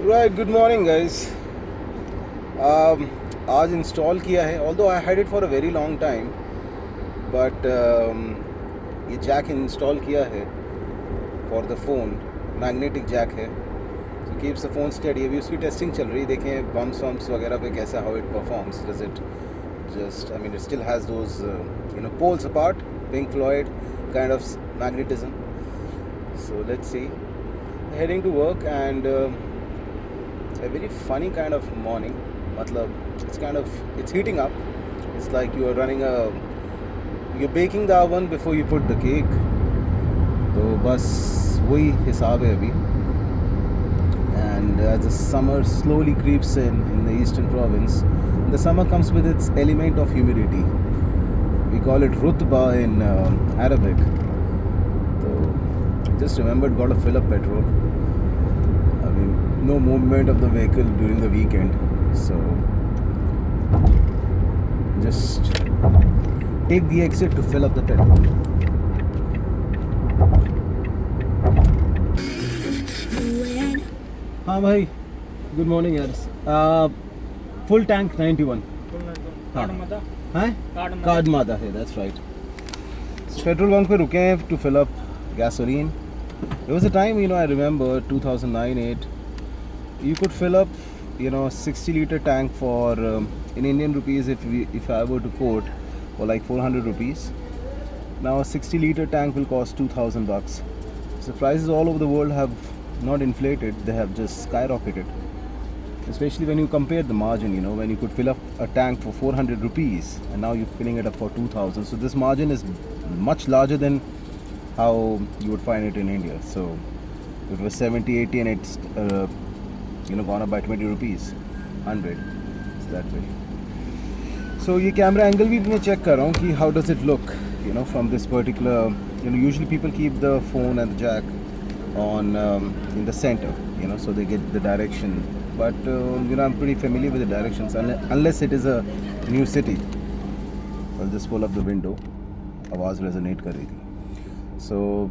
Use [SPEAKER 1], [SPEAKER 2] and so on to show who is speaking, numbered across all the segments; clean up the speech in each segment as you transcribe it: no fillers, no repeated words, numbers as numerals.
[SPEAKER 1] Right, good morning guys. आज install किया है, although I had it for a very long time, but ये Jack install किया है for the phone, magnetic jack है, so keeps the phone steady. अभी उसकी टेस्टिंग चल रही है, देखें बम्प्स वम्प्स वगैरह पे कैसा how it performs. Does it just, I mean it still has those poles apart, Pink Floyd kind of magnetism. So let's see. Heading to work and a very funny kind of morning. Matlab, it's heating up. It's like you're baking the oven before you put the cake. तो बस वही हिसाब है अभी. And as the summer slowly creeps in the eastern province, the summer comes with its element of humidity. We call it rutba in Arabic. So just remembered, got to fill up petrol. I mean, no movement of the vehicle during the weekend, so just take the exit to fill up the petrol. हाँ भाई, good morning यार. Full tank 91. हाँ, card मादा है, that's right. Petrol pump पे रुके हैं to fill up gasoline. There was a time, I remember 2009-8, you could fill up, 60-liter tank for in Indian rupees, if I were to quote, for like 400 rupees. Now a 60-liter tank will cost $2,000. So prices all over the world have not inflated; they have just skyrocketed. Especially when you compare the margin, when you could fill up a tank for 400 rupees and now you're filling it up for 2,000. So this margin is much larger than how you would find it in India. So it was 70, 80 and it's gone up by 20 rupees, 100. It's that way. So ये camera angle भी मैं check कर रहा हूँ कि how does it look, from this particular, usually people keep the phone and the jack on in the center, so they get the direction. But I'm pretty familiar with the directions unless it is a new city. I'll just pull up the window. आवाज़ resonate कर रही थी. So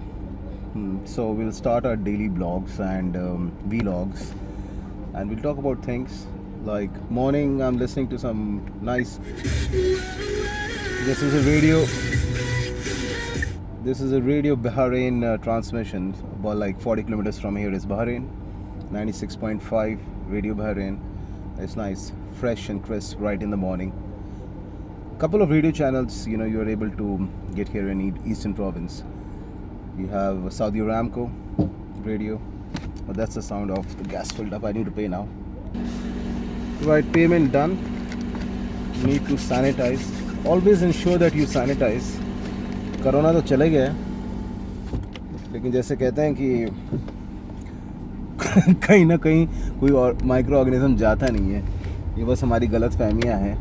[SPEAKER 1] we'll start our daily blogs and vlogs, and we'll talk about things like morning. I'm listening to some nice. This is a radio Bahrain transmission. About like 40 kilometers from here is Bahrain. 96.5 Radio Bahrain. It's nice, fresh and crisp right in the morning. Couple of radio channels, you are able to get here in Eastern Province. You have Saudi Aramco radio, but that's the sound of the gas filled up. I need to pay now. Right, payment done. Need to sanitize. Always ensure that you sanitize. Corona तो चले गया, लेकिन जैसे कहते हैं कि कहीं ना कहीं कोई और माइक्रो ऑर्गेनिज्म जाता नहीं है. ये बस हमारी गलत फहमियाँ हैं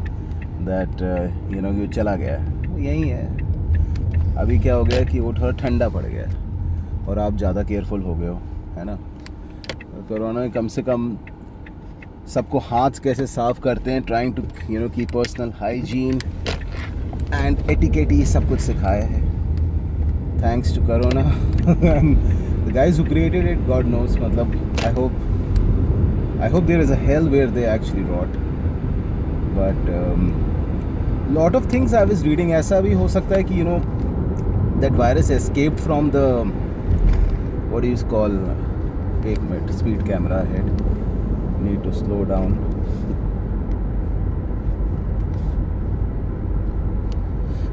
[SPEAKER 1] दैट ये चला गया. यही है. अभी क्या हो गया कि वो थोड़ा ठंडा पड़ गया और आप ज़्यादा केयरफुल हो गए हो, है ना. कोरोना में कम से कम सबको हाथ कैसे साफ़ करते हैं, ट्राइंग टू की पर्सनल हाइजीन एंड एटिकेट, ये सब कुछ सिखाया है. Thanks to corona and the guys who created it, god knows. मतलब I hope there is a hell where they actually rot. But lot of things I was reading. ऐसा भी हो सकता है कि that virus escaped from the, what do you call, pavement. Speed camera ahead, need to slow down.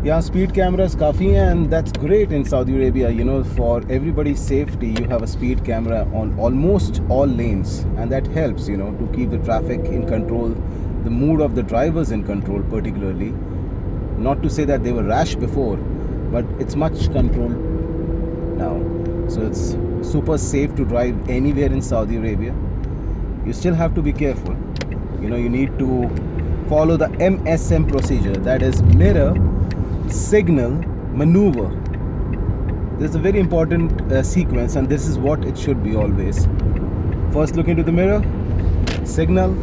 [SPEAKER 1] Yeah, speed cameras काफ़ी हैं, and that's great in Saudi Arabia. For everybody's safety, you have a speed camera on almost all lanes, and that helps, to keep the traffic in control, the mood of the drivers in control particularly. Not to say that they were rash before, but it's much controlled now. So it's super safe to drive anywhere in Saudi Arabia. You still have to be careful. You need to follow the MSM procedure, that is mirror, signal, maneuver. This is a very important sequence, and this is what it should be always. First look into the mirror, signal,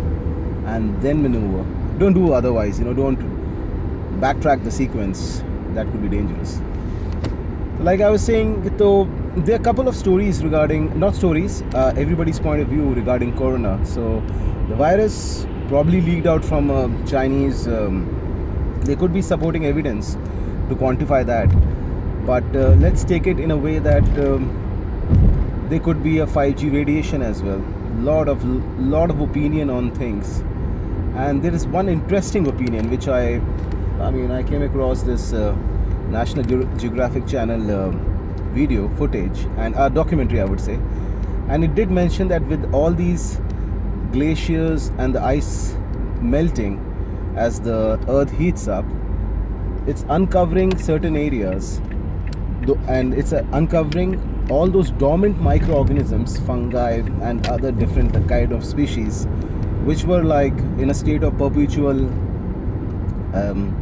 [SPEAKER 1] and then maneuver. Don't do otherwise. Don't backtrack the sequence. That could be dangerous. Like I was saying, तो there are a couple of stories regarding, not stories, everybody's point of view regarding corona. So the virus probably leaked out from Chinese. There could be supporting evidence to quantify that, but let's take it in a way that there could be a 5G radiation as well. Lot of opinion on things, and there is one interesting opinion which I came across this National Geographic Channel video footage and a documentary, I would say, and it did mention that with all these glaciers and the ice melting as the earth heats up, it's uncovering certain areas, and it's uncovering all those dormant microorganisms, fungi and other different kind of species which were like in a state of perpetual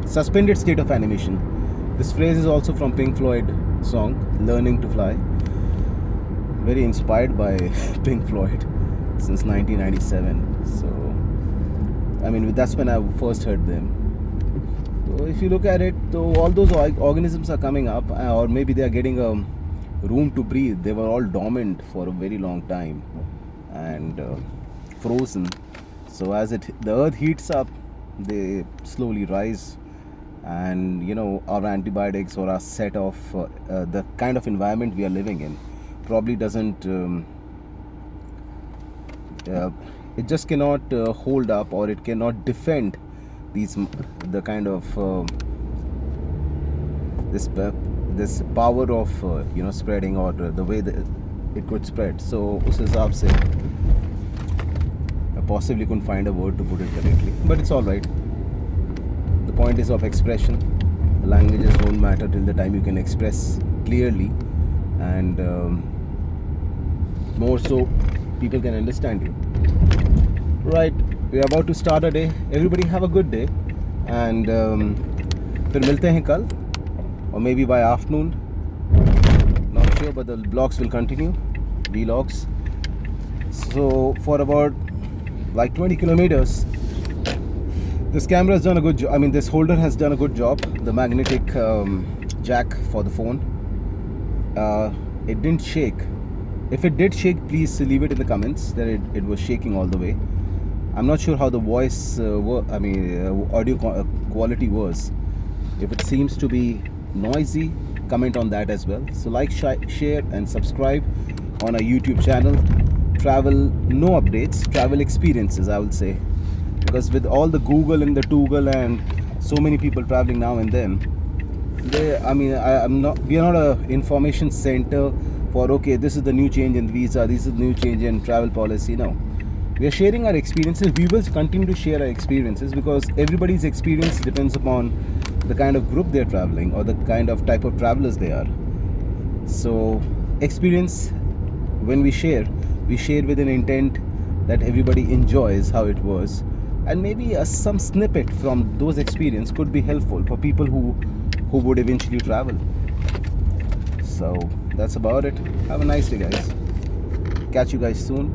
[SPEAKER 1] suspended state of animation. This phrase is also from Pink Floyd song Learning to Fly, very inspired by Pink Floyd since 1997. So that's when I first heard them. So if you look at it, though, all those organisms are coming up, or maybe they are getting a room to breathe. They were all dormant for a very long time and frozen. So as the earth heats up, they slowly rise, and our antibiotics or our set of the kind of environment we are living in probably doesn't it just cannot hold up, or it cannot defend the kind of this power of spreading, or the way that it could spread. So us hisab se I possibly couldn't find a word to put it correctly, but it's all right. The point is of expression. The languages don't matter till the time you can express clearly, and more so people can understand you. Right, we are about to start a day. Everybody have a good day, and फिर मिलते हैं कल, or maybe by afternoon, not sure, but the vlogs will continue, vlogs. So for about like 20 kilometers, this camera has done a good job. This holder has done a good job. The magnetic jack for the phone, it didn't shake. If it did shake, please leave it in the comments that it was shaking all the way. I'm not sure how the voice audio quality was. If it seems to be noisy, comment on that as well. So like, share and subscribe on our YouTube channel. Travel, no updates, travel experiences, I would say, because with all the Google and the Toogle and so many people traveling now and then, we are not a information center for, okay, this is the new change in visa, this is the new change in travel policy. No, we are sharing our experiences. We will continue to share our experiences, because everybody's experience depends upon the kind of group they're traveling, or the kind of type of travelers they are. So experience, when we share with an intent that everybody enjoys how it was, and maybe some snippet from those experiences could be helpful for people who would eventually travel. So that's about it. Have a nice day, guys. Catch you guys soon.